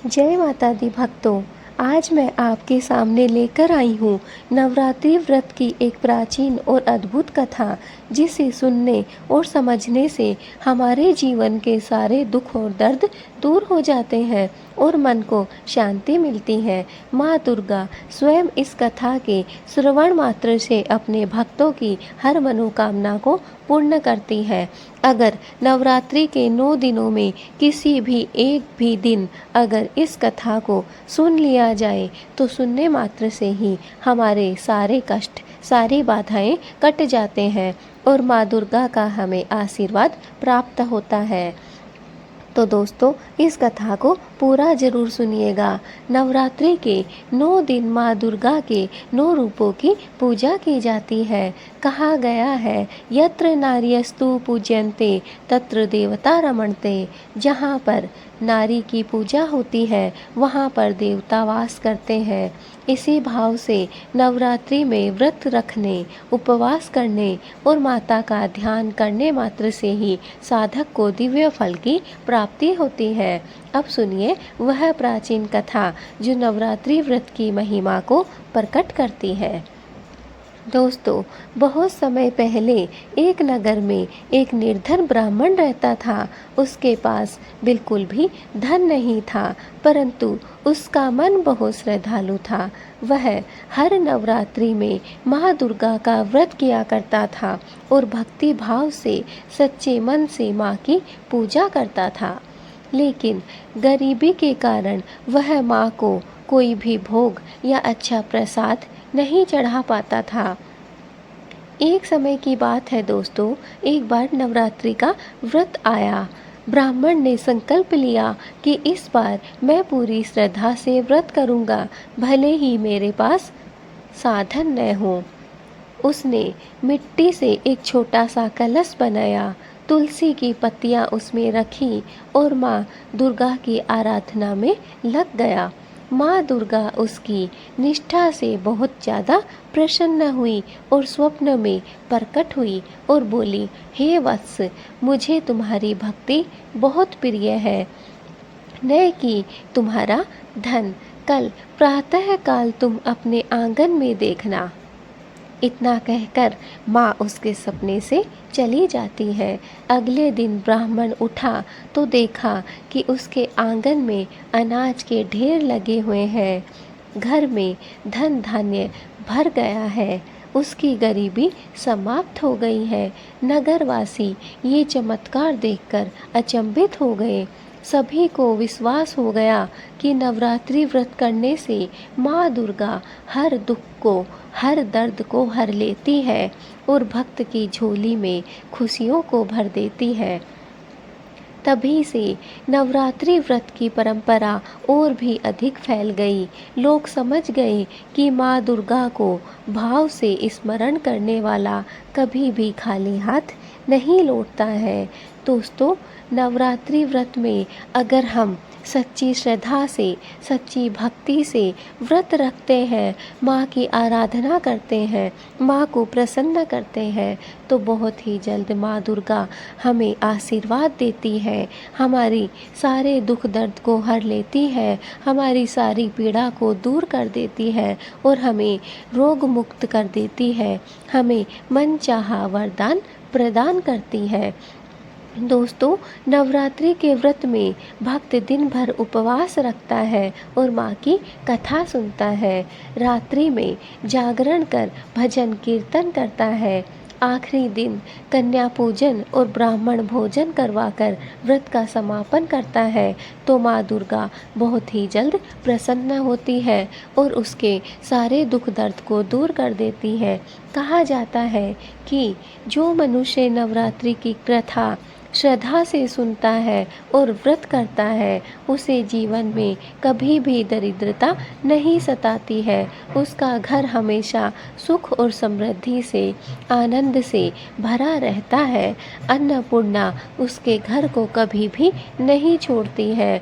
जय माता दी भक्तों। आज मैं आपके सामने लेकर आई हूँ नवरात्रि व्रत की एक प्राचीन और अद्भुत कथा, जिसे सुनने और समझने से हमारे जीवन के सारे दुख और दर्द दूर हो जाते हैं और मन को शांति मिलती है। माँ दुर्गा स्वयं इस कथा के श्रवण मात्र से अपने भक्तों की हर मनोकामना को पूर्ण करती है। अगर नवरात्रि के 9 दिनों में किसी भी एक भी दिन अगर इस कथा को सुन लिया जाए तो सुनने मात्र से ही हमारे सारे कष्ट, सारी बाधाएं कट जाते हैं और माँ दुर्गा का हमें आशीर्वाद प्राप्त होता है। तो दोस्तों, इस कथा को पूरा जरूर सुनिएगा। नवरात्रि के 9 दिन माँ दुर्गा के 9 रूपों की पूजा की जाती है। कहा गया है, यत्र नार्यस्तु पूज्यन्ते तत्र देवता रमणते। जहाँ पर नारी की पूजा होती है वहाँ पर देवता वास करते हैं। इसी भाव से नवरात्रि में व्रत रखने, उपवास करने और माता का ध्यान करने मात्र से ही साधक को दिव्य फल की प्राप्ति होती है। अब सुनिए वह प्राचीन कथा जो नवरात्रि व्रत की महिमा को प्रकट करती है। दोस्तों, बहुत समय पहले एक नगर में एक निर्धन ब्राह्मण रहता था। उसके पास बिल्कुल भी धन नहीं था, परंतु उसका मन बहुत श्रद्धालु था। वह हर नवरात्रि में माँ दुर्गा का व्रत किया करता था और भक्ति भाव से सच्चे मन से माँ की पूजा करता था। लेकिन गरीबी के कारण वह माँ को कोई भी भोग या अच्छा प्रसाद नहीं चढ़ा पाता था। एक समय की बात है दोस्तों, एक बार नवरात्रि का व्रत आया। ब्राह्मण ने संकल्प लिया कि इस बार मैं पूरी श्रद्धा से व्रत करूंगा, भले ही मेरे पास साधन न हो। उसने मिट्टी से एक छोटा सा कलश बनाया, तुलसी की पत्तियां उसमें रखी और माँ दुर्गा की आराधना में लग गया। माँ दुर्गा उसकी निष्ठा से बहुत ज़्यादा प्रसन्न हुई और स्वप्न में प्रकट हुई और बोली, हे वत्स, मुझे तुम्हारी भक्ति बहुत प्रिय है, न कि तुम्हारा धन। कल प्रातः काल तुम अपने आंगन में देखना। इतना कहकर माँ उसके सपने से चली जाती है। अगले दिन ब्राह्मण उठा तो देखा कि उसके आंगन में अनाज के ढेर लगे हुए हैं। घर में धन धान्य भर गया है। उसकी गरीबी समाप्त हो गई है। नगरवासी ये चमत्कार देखकर अचंभित हो गए। सभी को विश्वास हो गया कि नवरात्रि व्रत करने से माँ दुर्गा हर दुख को, हर दर्द को हर लेती है और भक्त की झोली में खुशियों को भर देती है। तभी से नवरात्रि व्रत की परंपरा और भी अधिक फैल गई। लोग समझ गए कि माँ दुर्गा को भाव से स्मरण करने वाला कभी भी खाली हाथ नहीं लौटता है। दोस्तों, नवरात्रि व्रत में अगर हम सच्ची श्रद्धा से, सच्ची भक्ति से व्रत रखते हैं, माँ की आराधना करते हैं, माँ को प्रसन्न करते हैं, तो बहुत ही जल्द माँ दुर्गा हमें आशीर्वाद देती है, हमारी सारे दुख दर्द को हर लेती है, हमारी सारी पीड़ा को दूर कर देती है और हमें रोग मुक्त कर देती है, हमें मनचाहा वरदान प्रदान करती है। दोस्तों, नवरात्रि के व्रत में भक्त दिन भर उपवास रखता है और माँ की कथा सुनता है। रात्रि में जागरण कर भजन कीर्तन करता है। आखिरी दिन कन्या पूजन और ब्राह्मण भोजन करवाकर व्रत का समापन करता है तो माँ दुर्गा बहुत ही जल्द प्रसन्न होती है और उसके सारे दुख दर्द को दूर कर देती है। कहा जाता है कि जो मनुष्य नवरात्रि की कथा श्रद्धा से सुनता है और व्रत करता है, उसे जीवन में कभी भी दरिद्रता नहीं सताती है। उसका घर हमेशा सुख और समृद्धि से, आनंद से भरा रहता है। अन्नपूर्णा उसके घर को कभी भी नहीं छोड़ती है।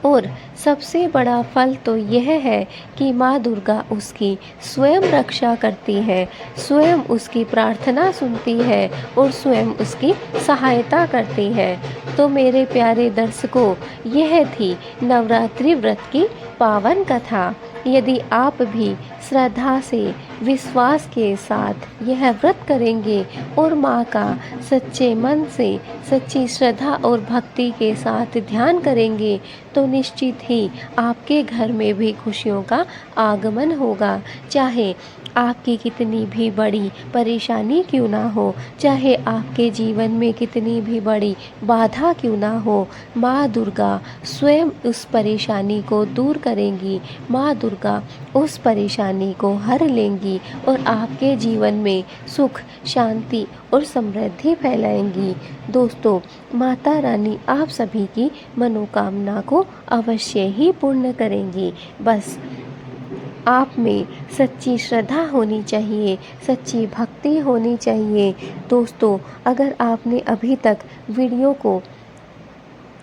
और सबसे बड़ा फल तो यह है कि माँ दुर्गा उसकी स्वयं रक्षा करती है, स्वयं उसकी प्रार्थना सुनती है और स्वयं उसकी सहायता करती है। तो मेरे प्यारे दर्शकों, यह थी नवरात्रि व्रत की पावन कथा। यदि आप भी श्रद्धा से, विश्वास के साथ यह व्रत करेंगे और माँ का सच्चे मन से, सच्ची श्रद्धा और भक्ति के साथ ध्यान करेंगे, तो निश्चित ही आपके घर में भी खुशियों का आगमन होगा। चाहे आपकी कितनी भी बड़ी परेशानी क्यों ना हो, चाहे आपके जीवन में कितनी भी बड़ी बाधा क्यों ना हो, माँ दुर्गा स्वयं उस परेशानी को दूर करेंगी। माँ दुर्गा उस परेशानी को हर लेंगी और आपके जीवन में सुख, शांति और समृद्धि फैलाएंगी। दोस्तों, माता रानी आप सभी की मनोकामना को अवश्य ही पूर्ण करेंगी। बस आप में सच्ची श्रद्धा होनी चाहिए, सच्ची भक्ति होनी चाहिए। दोस्तों, अगर आपने अभी तक वीडियो को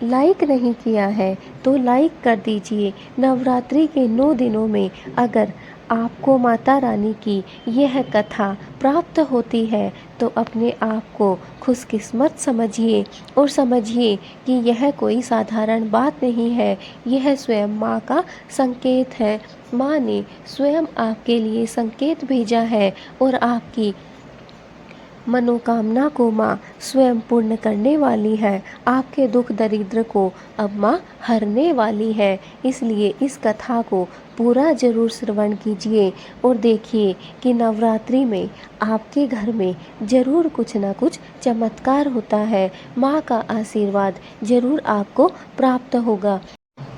लाइक नहीं किया है तो लाइक कर दीजिए। नवरात्रि के 9 दिनों में अगर आपको माता रानी की यह कथा प्राप्त होती है तो अपने आप को खुशकिस्मत समझिए और समझिए कि यह कोई साधारण बात नहीं है, यह स्वयं माँ का संकेत है। माँ ने स्वयं आपके लिए संकेत भेजा है और आपकी मनोकामना को माँ स्वयं पूर्ण करने वाली है। आपके दुख दरिद्र को अब माँ हरने वाली है। इसलिए इस कथा को पूरा जरूर श्रवण कीजिए और देखिए कि नवरात्रि में आपके घर में जरूर कुछ ना कुछ चमत्कार होता है। माँ का आशीर्वाद जरूर आपको प्राप्त होगा।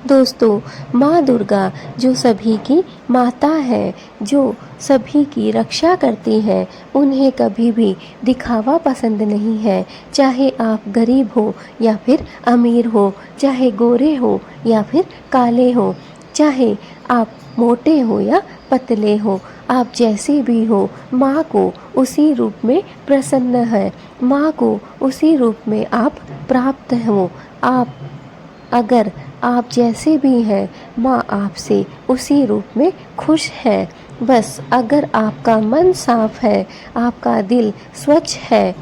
दोस्तों, माँ दुर्गा जो सभी की माता है, जो सभी की रक्षा करती है, उन्हें कभी भी दिखावा पसंद नहीं है। चाहे आप गरीब हो या फिर अमीर हो, चाहे गोरे हो या फिर काले हो, चाहे आप मोटे हो या पतले हो, आप जैसे भी हो, माँ को उसी रूप में प्रसन्न है, माँ को उसी रूप में आप प्राप्त हो। अगर आप जैसे भी हैं, माँ आपसे उसी रूप में खुश है। बस अगर आपका मन साफ है, आपका दिल स्वच्छ है,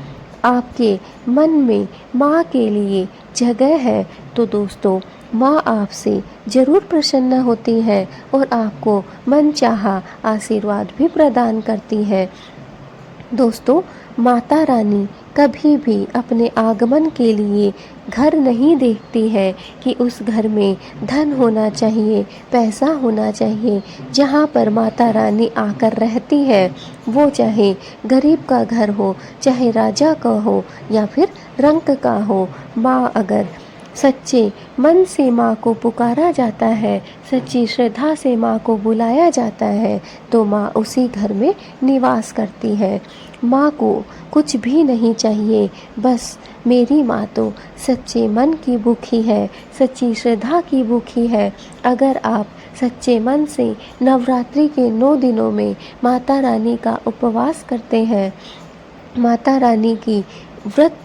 आपके मन में माँ के लिए जगह है, तो दोस्तों माँ आपसे ज़रूर प्रसन्न होती है और आपको मनचाहा आशीर्वाद भी प्रदान करती है। दोस्तों, माता रानी कभी भी अपने आगमन के लिए घर नहीं देखती है कि उस घर में धन होना चाहिए, पैसा होना चाहिए। जहाँ पर माता रानी आकर रहती है, वो चाहे गरीब का घर हो, चाहे राजा का हो या फिर रंक का हो, माँ अगर सच्चे मन से माँ को पुकारा जाता है, सच्ची श्रद्धा से माँ को बुलाया जाता है, तो माँ उसी घर में निवास करती है। माँ को कुछ भी नहीं चाहिए, बस मेरी माँ तो सच्चे मन की भूखी है, सच्ची श्रद्धा की भूखी है। अगर आप सच्चे मन से नवरात्रि के 9 दिनों में माता रानी का उपवास करते हैं, माता रानी की व्रत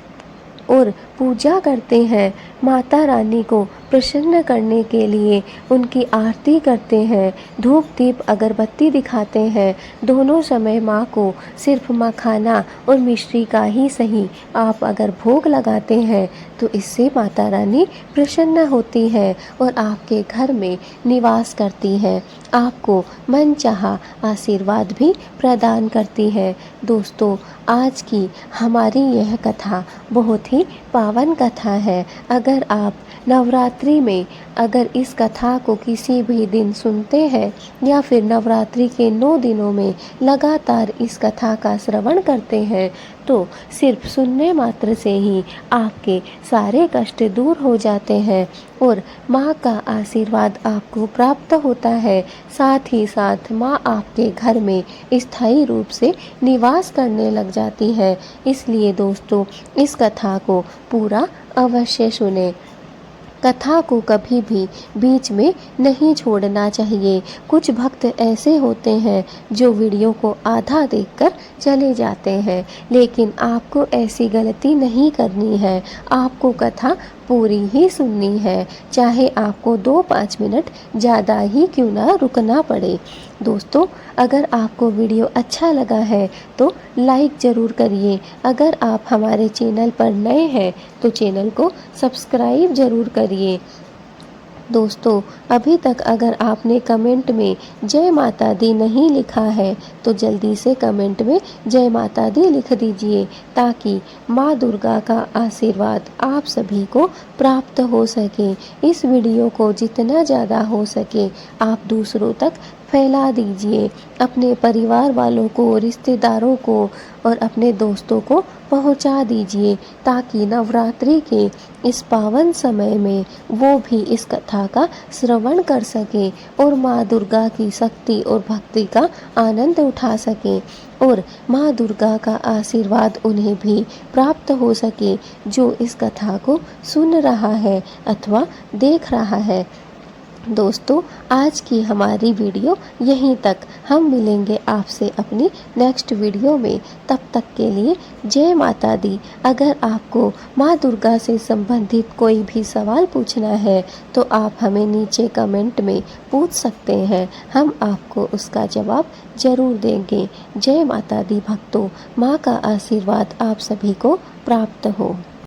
और पूजा करते हैं, माता रानी को प्रसन्न करने के लिए उनकी आरती करते हैं, धूप दीप अगरबत्ती दिखाते हैं, दोनों समय माँ को सिर्फ मखाना और मिश्री का ही सही आप अगर भोग लगाते हैं, तो इससे माता रानी प्रसन्न होती है और आपके घर में निवास करती है, आपको मनचाहा आशीर्वाद भी प्रदान करती है। दोस्तों, आज की हमारी यह कथा बहुत ही पावन कथा है। अगर आप नवरात्रि में अगर इस कथा को किसी भी दिन सुनते हैं या फिर नवरात्रि के 9 दिनों में लगातार इस कथा का श्रवण करते हैं, तो सिर्फ सुनने मात्र से ही आपके सारे कष्ट दूर हो जाते हैं और माँ का आशीर्वाद आपको प्राप्त होता है। साथ ही साथ माँ आपके घर में स्थायी रूप से निवास करने लग जाती है। इसलिए दोस्तों, इस कथा को पूरा अवश्य सुने। कथा को कभी भी बीच में नहीं छोड़ना चाहिए। कुछ भक्त ऐसे होते हैं जो वीडियो को आधा देखकर चले जाते हैं, लेकिन आपको ऐसी गलती नहीं करनी है। आपको कथा पूरी ही सुननी है, चाहे आपको 2-5 मिनट ज़्यादा ही क्यों ना रुकना पड़े। दोस्तों, अगर आपको वीडियो अच्छा लगा है तो लाइक ज़रूर करिए। अगर आप हमारे चैनल पर नए हैं तो चैनल को सब्सक्राइब ज़रूर करिए। दोस्तों, अभी तक अगर आपने कमेंट में जय माता दी नहीं लिखा है तो जल्दी से कमेंट में जय माता दी लिख दीजिए, ताकि माँ दुर्गा का आशीर्वाद आप सभी को प्राप्त हो सके। इस वीडियो को जितना ज़्यादा हो सके आप दूसरों तक फैला दीजिए। अपने परिवार वालों को, रिश्तेदारों को और अपने दोस्तों को पहुंचा दीजिए, ताकि नवरात्रि के इस पावन समय में वो भी इस कथा का श्रवण कर सके और माँ दुर्गा की शक्ति और भक्ति का आनंद उठा सके और माँ दुर्गा का आशीर्वाद उन्हें भी प्राप्त हो सके, जो इस कथा को सुन रहा है अथवा देख रहा है। दोस्तों, आज की हमारी वीडियो यहीं तक। हम मिलेंगे आपसे अपनी नेक्स्ट वीडियो में। तब तक के लिए जय माता दी। अगर आपको माँ दुर्गा से संबंधित कोई भी सवाल पूछना है तो आप हमें नीचे कमेंट में पूछ सकते हैं, हम आपको उसका जवाब ज़रूर देंगे। जय माता दी भक्तों, माँ का आशीर्वाद आप सभी को प्राप्त हो।